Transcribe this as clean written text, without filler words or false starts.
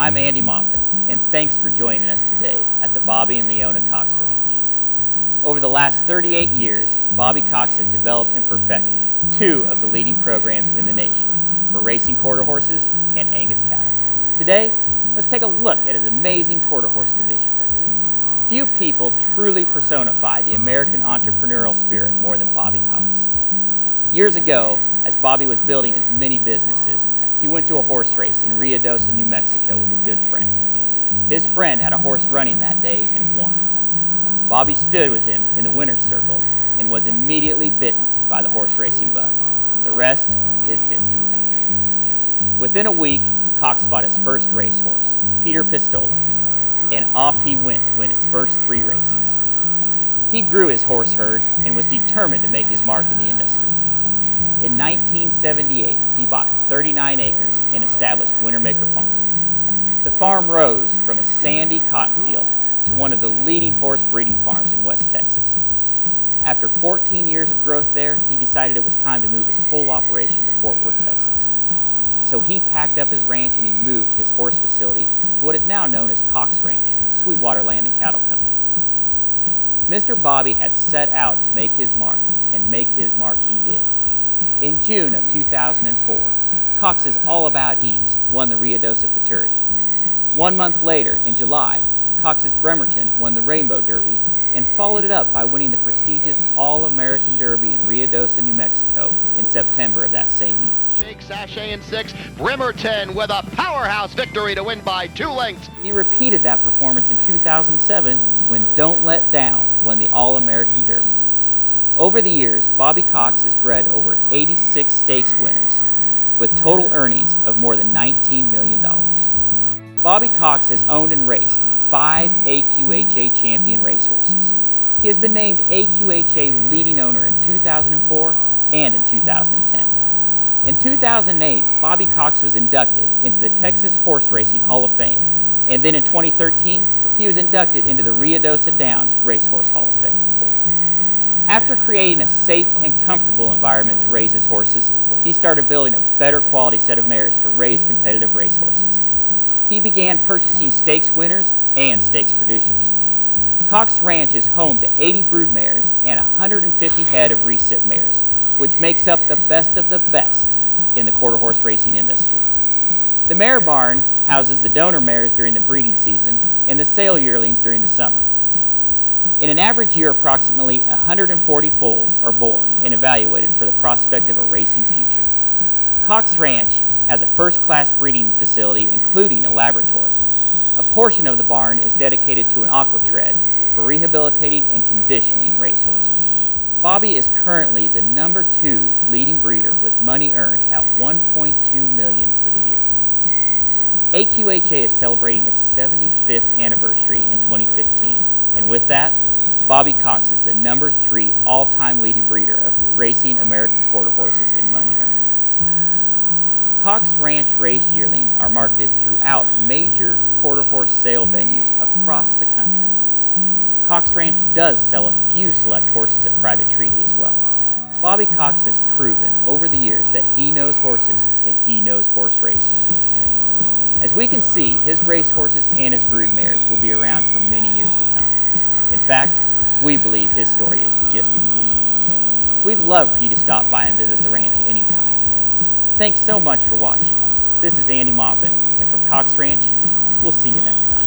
I'm Andy Maupin, and thanks for joining us today at the Bobby and Leona Cox Ranch. Over the last 38 years, Bobby Cox has developed and perfected two of the leading programs in the nation for racing quarter horses and Angus cattle. Today, let's take a look at his amazing quarter horse division. Few people truly personify the American entrepreneurial spirit more than Bobby Cox. Years ago, as Bobby was building his many businesses, he went to a horse race in Ruidoso, New Mexico with a good friend. His friend had a horse running that day and won. Bobby stood with him in the winner's circle and was immediately bitten by the horse racing bug. The rest is history. Within a week, Cox bought his first racehorse, Peter Pistola, and off he went to win his first 3 races. He grew his horse herd and was determined to make his mark in the industry. In 1978, he bought 39 acres and established Wintermaker Farm. The farm rose from a sandy cotton field to one of the leading horse breeding farms in West Texas. After 14 years of growth there, he decided it was time to move his whole operation to Fort Worth, Texas. So he packed up his ranch and he moved his horse facility to what is now known as Cox Ranch, Sweetwater Land and Cattle Company. Mr. Bobby had set out to make his mark, and make his mark he did. In June of 2004, Cox's All About Ease won the Ruidoso Futurity. 1 month later, in July, Cox's Bremerton won the Rainbow Derby and followed it up by winning the prestigious All-American Derby in Ruidoso, New Mexico in September of that same year. Shake Sachet in 6, Bremerton with a powerhouse victory to win by 2 lengths. He repeated that performance in 2007 when Don't Let Down won the All-American Derby. Over the years, Bobby Cox has bred over 86 stakes winners with total earnings of more than $19 million. Bobby Cox has owned and raced 5 AQHA champion racehorses. He has been named AQHA leading owner in 2004 and in 2010. In 2008, Bobby Cox was inducted into the Texas Horse Racing Hall of Fame, and then in 2013, he was inducted into the Ruidoso Downs Racehorse Hall of Fame. After creating a safe and comfortable environment to raise his horses, he started building a better quality set of mares to raise competitive racehorses. He began purchasing stakes winners and stakes producers. Cox Ranch is home to 80 brood mares and 150 head of recip mares, which makes up the best of the best in the quarter horse racing industry. The mare barn houses the donor mares during the breeding season and the sale yearlings during the summer. In an average year, approximately 140 foals are born and evaluated for the prospect of a racing future. Cox Ranch has a first-class breeding facility, including a laboratory. A portion of the barn is dedicated to an aqua tread for rehabilitating and conditioning racehorses. Bobby is currently the number 2 leading breeder with money earned at $1.2 million for the year. AQHA is celebrating its 75th anniversary in 2015, and with that, Bobby Cox is the number 3 all-time leading breeder of racing American quarter horses in money earned. Cox Ranch race yearlings are marketed throughout major quarter horse sale venues across the country. Cox Ranch does sell a few select horses at private treaty as well. Bobby Cox has proven over the years that he knows horses and he knows horse racing. As we can see, his race horses and his brood mares will be around for many years to come. In fact, we believe his story is just beginning. We'd love for you to stop by and visit the ranch at any time. Thanks so much for watching. This is Andy Maupin, and from Cox Ranch, we'll see you next time.